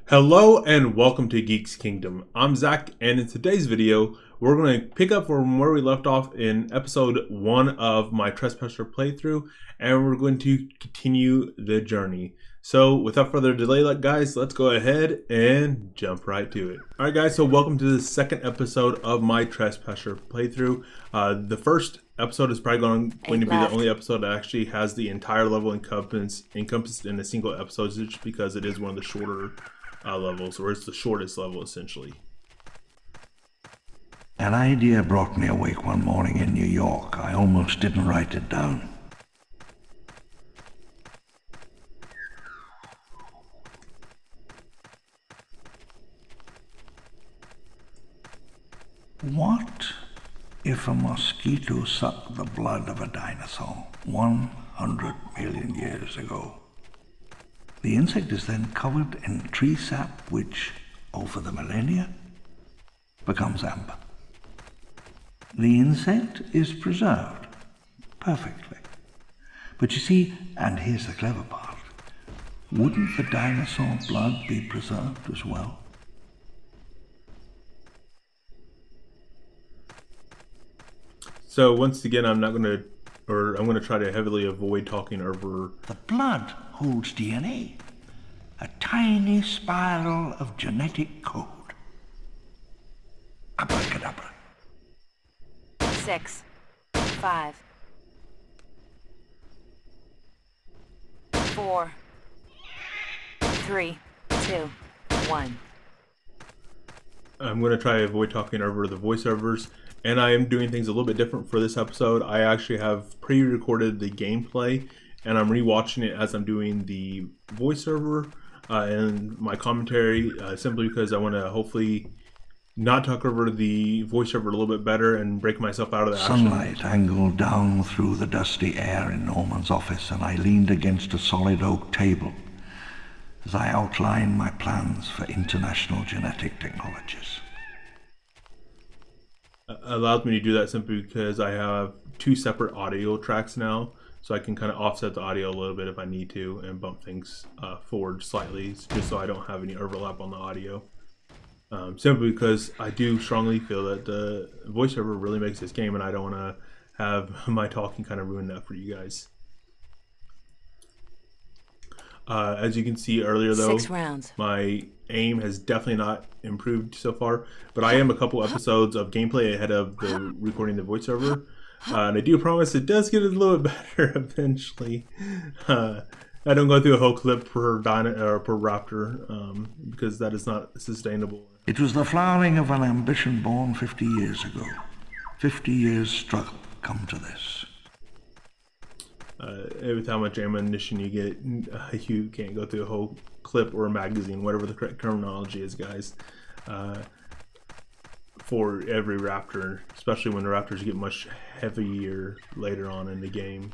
Hello and welcome to Geek's Kingdom. I'm Zach, and in today's video, we're going to pick up from where we left off in episode 1 of my Trespasser playthrough, and we're going to continue the journey. So without further delay, guys, let's go ahead and jump right to it. Alright guys, so welcome to the second episode of my Trespasser playthrough. The first episode is probably going to be the only episode that actually has the entire level encompassed in a single episode, just because it is one of the shorter levels, or it's the shortest level essentially. An idea brought me awake one morning in New York. I almost didn't write it down. What if a mosquito sucked the blood of a dinosaur 100 million years ago? The insect is then covered in tree sap, which, over the millennia, becomes amber. The insect is preserved perfectly. But you see, and here's the clever part, wouldn't the dinosaur blood be preserved as well? So once again, I'm going to try to heavily avoid talking over. The blood holds DNA, a tiny spiral of genetic code. Abracadabra. 6, 5, 4, 3, 2, 1. I'm going to try to avoid talking over the voiceovers, and I am doing things a little bit different for this episode. I actually have pre-recorded the gameplay, and I'm rewatching it as I'm doing the voiceover and my commentary, simply because I want to hopefully not talk over the voiceover a little bit better and break myself out of the action. Sunlight angled down through the dusty air in Norman's office, and I leaned against a solid oak table as I outlined my plans for international genetic technologies. Allows me to do that simply because I have 2 separate audio tracks now, so I can kind of offset the audio a little bit if I need to and bump things forward slightly, just so I don't have any overlap on the audio. Simply because I do strongly feel that the voiceover really makes this game, and I don't want to have my talking kind of ruin that for you guys. As you can see earlier though, 6 rounds. My aim has definitely not improved so far, but I am a couple episodes of gameplay ahead of the recording the voiceover, and I do promise it does get a little bit better eventually. I don't go through a whole clip per raptor, because that is not sustainable. It was the flowering of an ambition born 50 years ago. 50 years struggle come to this. With how much ammunition you get, you can't go through a whole clip or a magazine, whatever the correct terminology is, guys, for every raptor, especially when the raptors get much heavier later on in the game.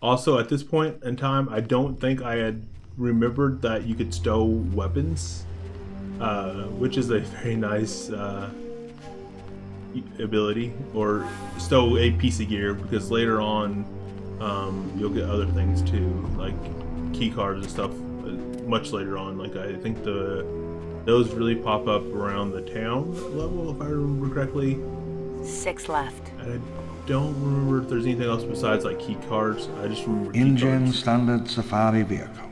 Also, at this point in time, I don't think I had remembered that you could stow weapons, which is a very nice ability, or stow a piece of gear, because later on you'll get other things too, like key cards and stuff, much later on. Like I think those really pop up around the town level, if I remember correctly. 6 left. And I don't remember if there's anything else besides like key cards. I just remember key Engine cards. standard safari vehicle,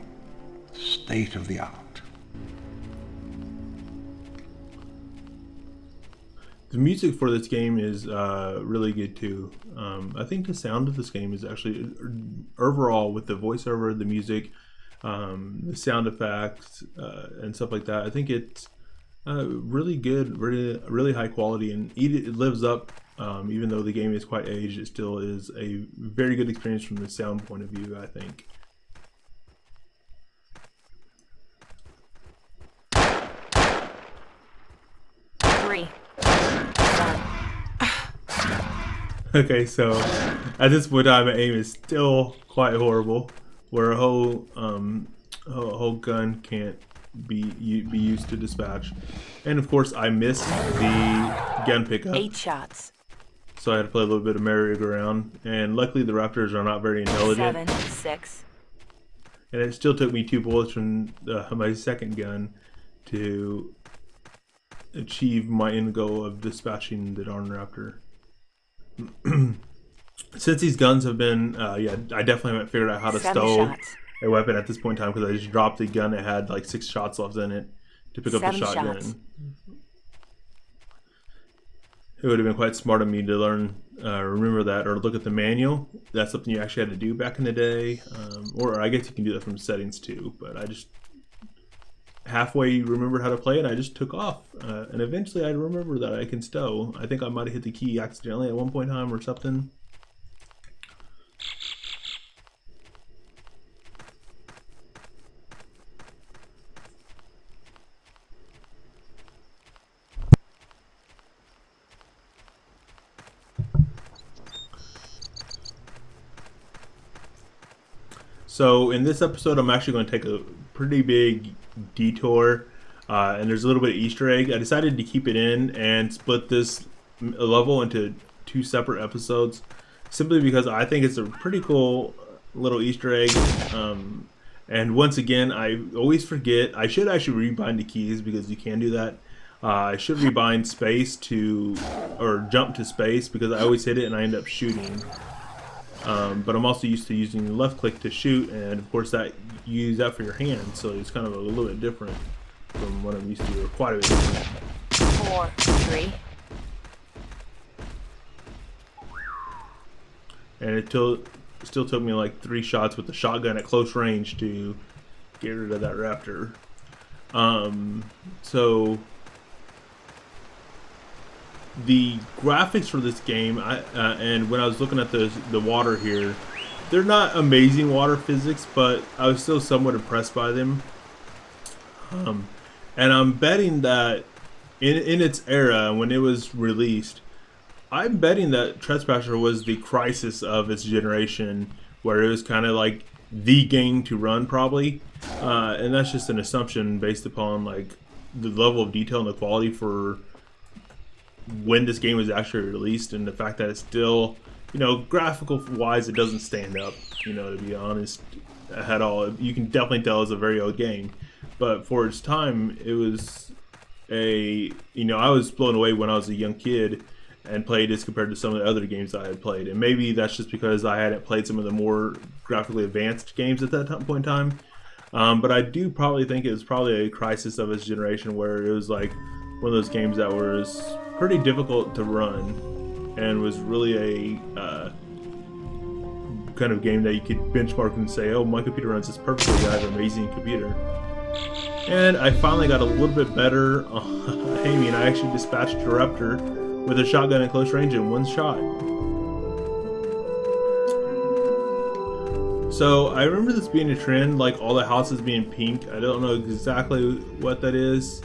state of the art. The music for this game is really good too. I think the sound of this game is actually, overall, with the voiceover, the music, the sound effects, and stuff like that, I think it's really good, really high quality, and it lives up. Even though the game is quite aged, it still is a very good experience from the sound point of view, I think. Okay, so at this point, my aim is still quite horrible, where a whole gun can't be used to dispatch, and of course I missed the gun pickup. 8 shots. So I had to play a little bit of merry-go-round, and luckily the raptors are not very intelligent. 7, 6. and it still took me 2 bullets from my second gun to achieve my end goal of dispatching the darn raptor. Since these guns have been, yeah, I definitely haven't figured out how to 7 stow shots. a weapon at this point in time, because I just dropped the gun that had like 6 shots left in it to pick up the 7 shotgun. shots. It would have been quite smart of me to learn, remember that, or look at the manual. That's something you actually had to do back in the day, or I guess you can do that from settings too. But I just halfway remembered how to play it. I just took off, and eventually I remember that I can stow. I think I might have hit the key accidentally at one point in time or something. So in this episode, I'm actually going to take a pretty big detour, and there's a little bit of Easter egg. I decided to keep it in and split this level into 2 separate episodes, simply because I think it's a pretty cool little Easter egg. And once again, I always forget. I should actually rebind the keys, because you can do that. I should rebind space to, or jump to space, because I always hit it and I end up shooting. But I'm also used to using the left click to shoot, and of course that you use that for your hand, so it's kind of a little bit different from what I'm used to, or quite a bit different. 4, 3. And it still took me like 3 shots with the shotgun at close range to get rid of that raptor. So the graphics for this game, and when I was looking at the water here, they're not amazing water physics, but I was still somewhat impressed by them. And I'm betting that in its era, when it was released, I'm betting that Trespasser was the crisis of its generation, where it was kind of like the game to run, probably. And that's just an assumption based upon like the level of detail and the quality for when this game was actually released, and the fact that it's still, you know, graphical wise, it doesn't stand up, you know, to be honest, at all. You can definitely tell it's a very old game, but for its time, it was a, you know, I was blown away when I was a young kid and played this compared to some of the other games I had played. And maybe that's just because I hadn't played some of the more graphically advanced games at that point in time. But I do probably think it was probably a crisis of its generation, where it was like one of those games that was pretty difficult to run and was really a kind of game that you could benchmark and say, oh, my computer runs this perfectly, I have an amazing computer. And I finally got a little bit better aiming. I actually dispatched a raptor with a shotgun at close range in 1 shot. So I remember this being a trend, like all the houses being pink. I don't know exactly what that is.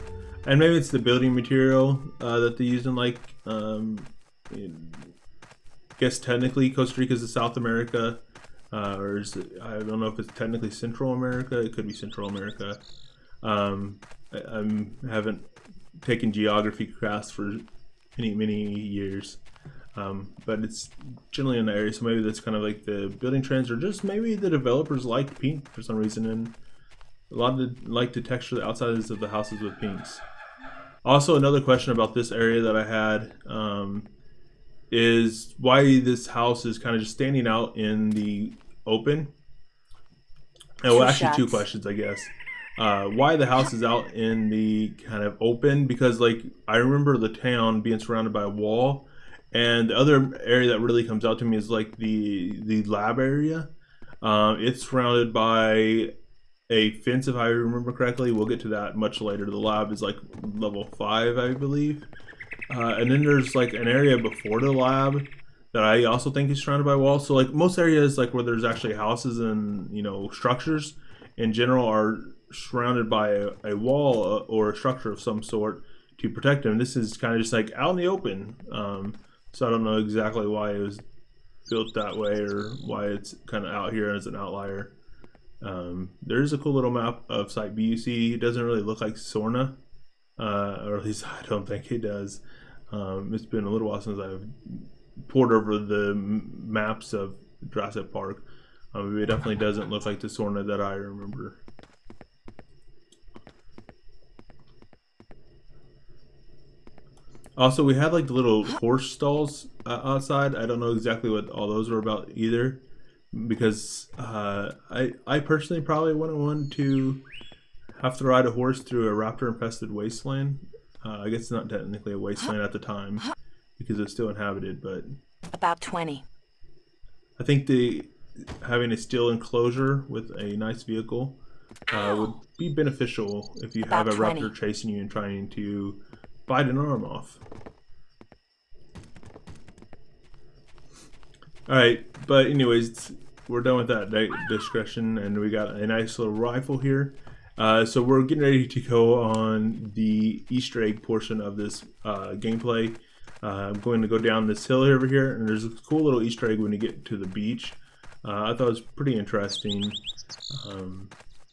And maybe it's the building material that they use in, like, I guess technically Costa Rica is South America, or is it, I don't know if it's technically Central America. It could be Central America. I haven't taken geography class for many years, but it's generally in the area. So maybe that's kind of like the building trends, or just maybe the developers like pink for some reason, and a lot of like to texture the outsides of the houses with pinks. Also, another question about this area that I had is why this house is kind of just standing out in the open. Oh, well, actually, 2 questions, I guess. Why the house is out in the kind of open, because like I remember the town being surrounded by a wall, and the other area that really comes out to me is like the lab area. It's surrounded by a fence, if I remember correctly. We'll get to that much later. The lab is like level 5, I believe. And then there's like an area before the lab that I also think is surrounded by walls. So like most areas like where there's actually houses and, you know, structures in general are surrounded by a wall or a structure of some sort to protect them. This is kind of just like out in the open. So I don't know exactly why it was built that way, or why it's kind of out here as an outlier. There's a cool little map of Site BUC. It doesn't really look like Sorna, or at least I don't think it does. It's been a little while since I've poured over the maps of Jurassic Park. It definitely doesn't look like the Sorna that I remember. Also, we had like the little horse stalls outside. I don't know exactly what all those were about either, because I personally probably wouldn't want to have to ride a horse through a raptor infested wasteland. I guess it's not technically a wasteland at the time because it's still inhabited, but About 20. I think having a steel enclosure with a nice vehicle would be beneficial if you have a raptor chasing you and trying to bite an arm off. Alright, but anyways, we're done with that discretion, and we got a nice little rifle here. So we're getting ready to go on the Easter egg portion of this gameplay. I'm going to go down this hill over here, and there's a cool little Easter egg when you get to the beach. I thought it was pretty interesting.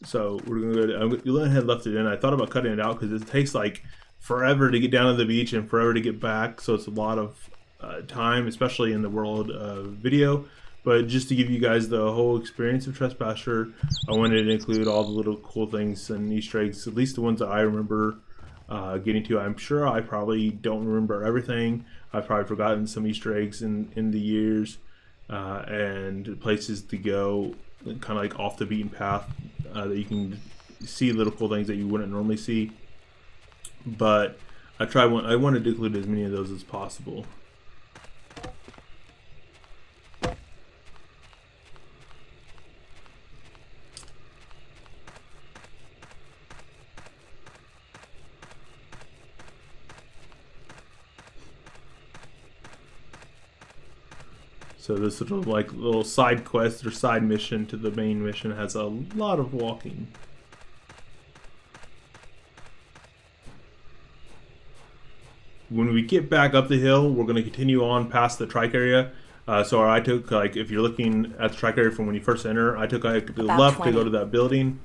So we're going to go to, you went ahead and left it in. I thought about cutting it out because it takes like forever to get down to the beach and forever to get back, so it's a lot of time, especially in the world of video. But just to give you guys the whole experience of Trespasser, I wanted to include all the little cool things and Easter eggs, at least the ones that I remember getting to. I'm sure I probably don't remember everything. I've probably forgotten some Easter eggs in the years and places to go, kind of like off the beaten path that you can see little cool things that you wouldn't normally see. But I wanted to include as many of those as possible. So this little side quest or side mission to the main mission has a lot of walking. When we get back up the hill, we're going to continue on past the trike area. So I took, like, if you're looking at the trike area from when you first enter, I took like the left to go to that building.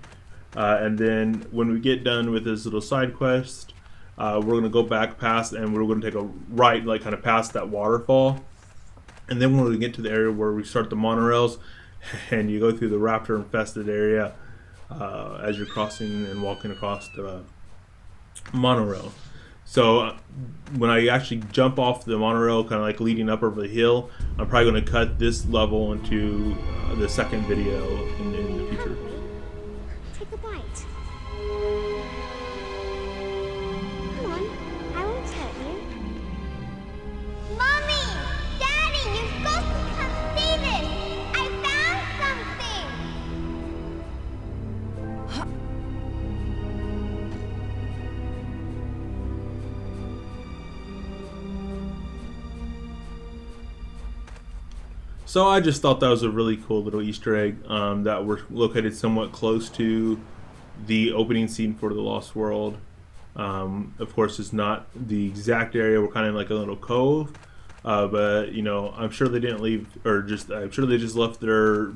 And then when we get done with this little side quest, we're going to go back past, and we're going to take a right, like kind of past that waterfall. And then when we get to the area where we start the monorails, and you go through the raptor infested area as you're crossing and walking across the monorail. So when I actually jump off the monorail, kind of like leading up over the hill, I'm probably going to cut this level into the second video in the future. Take a bite. Come on, I won't hurt you. Mommy! Daddy, you're supposed to come see this! I found something! So I just thought that was a really cool little Easter egg that we're located somewhat close to the opening scene for The Lost World. Of course, it's not the exact area. We're kind of like a little cove, but you know, I'm sure they didn't leave, or I'm sure they just left their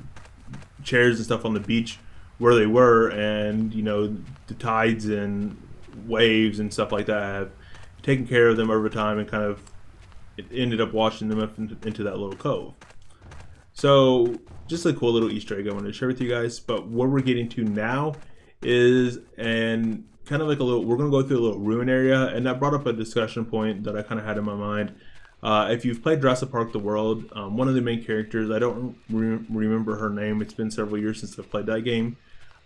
chairs and stuff on the beach where they were, and you know, the tides and waves and stuff like that have taken care of them over time, and kind of it ended up washing them up into that little cove. So just a cool little Easter egg I wanted to share with you guys. But what we're getting to now is kind of like we're going to go through a little ruin area, and that brought up a discussion point that I kind of had in my mind. If you've played Jurassic Park The World, one of the main characters, I don't remember her name. It's been several years since I've played that game.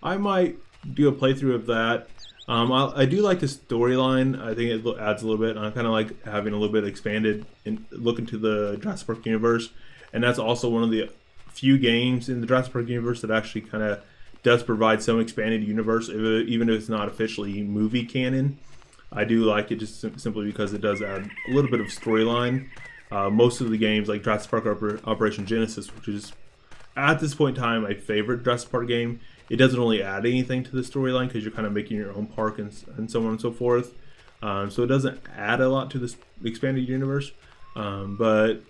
I might do a playthrough of that. I do like the storyline. I think it adds a little bit. I kind of like having a little bit expanded and look into the Jurassic Park universe. And that's also one of the few games in the Jurassic Park universe that actually kind of does provide some expanded universe, even if it's not officially movie canon. I do like it just simply because it does add a little bit of storyline. Most of the games, like Jurassic Park Operation Genesis, which is at this point in time my favorite Jurassic Park game, it doesn't really add anything to the storyline because you're kind of making your own park and so on and so forth. So it doesn't add a lot to this expanded universe, but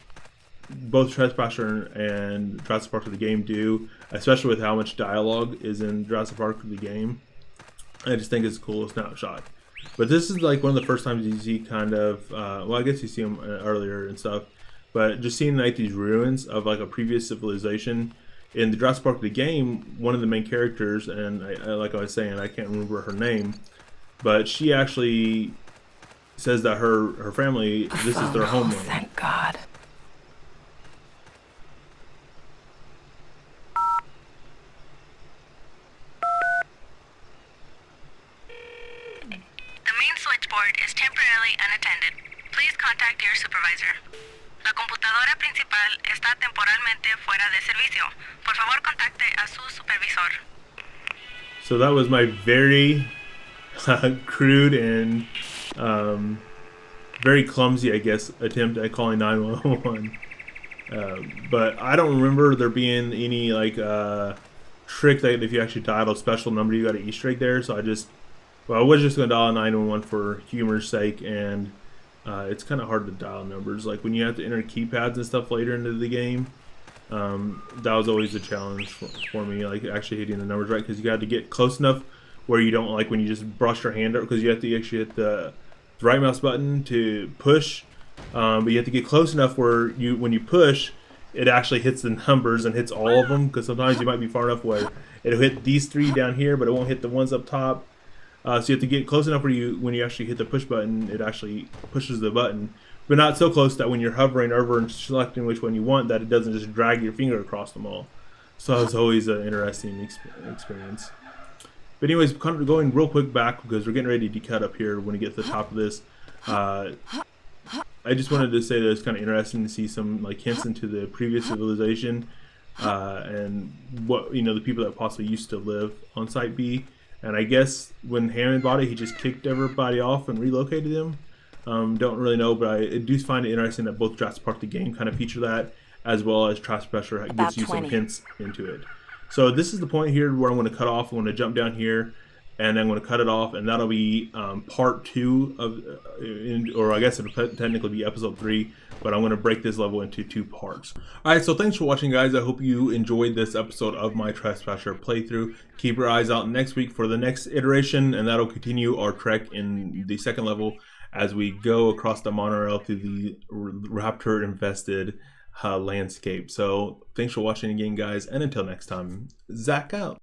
both Trespasser and Jurassic Park the game do, especially with how much dialogue is in Jurassic Park the game. I just think it's a cool snapshot. But this is like one of the first times you see kind of, well, I guess you see them earlier and stuff, but just seeing like these ruins of like a previous civilization, in the Jurassic Park the game, one of the main characters, and like I was saying, I can't remember her name, but she actually says that her family, this is their homeland. Thank God. The main switchboard is temporarily unattended. Please contact your supervisor. La computadora principal está temporalmente fuera de servicio. Por favor, contacte a su supervisor. So that was my very crude and very clumsy, I guess, attempt at calling 911. But I don't remember there being any like trick that if you actually dial a special number, you got an Easter egg there. So I was just going to dial 911 for humor's sake, and it's kind of hard to dial numbers. Like when you have to enter keypads and stuff later into the game, that was always a challenge for me, like actually hitting the numbers right, because you got to get close enough where you don't, like when you just brush your hand up, because you have to actually hit the right mouse button to push, but you have to get close enough where when you push, it actually hits the numbers and hits all of them, because sometimes you might be far enough where it'll hit these 3 down here, but it won't hit the ones up top. So you have to get close enough where when you actually hit the push button, it actually pushes the button, but not so close that when you're hovering over and selecting which one you want, that it doesn't just drag your finger across them all. So it's always an interesting experience. But anyways, kind of going real quick back, because we're getting ready to cut up here when we get to the top of this. I just wanted to say that it's kind of interesting to see some like hints into the previous civilization and what the people that possibly used to live on Site B. And I guess when Hammond bought it, he just kicked everybody off and relocated them. Don't really know, but I do find it interesting that both Jurassic Park the game kind of feature that, as well as Trespasser gives you some hints into it. So this is the point here where I'm going to cut off. I'm going to jump down here, and I'm going to cut it off, and that'll be part 2 of, or I guess it'll technically be episode 3, but I'm going to break this level into 2 parts. Alright, so thanks for watching, guys. I hope you enjoyed this episode of my Trespasser playthrough. Keep your eyes out next week for the next iteration, and that'll continue our trek in the 2nd level as we go across the monorail through the raptor-infested landscape. So thanks for watching again, guys, and until next time, Zach out.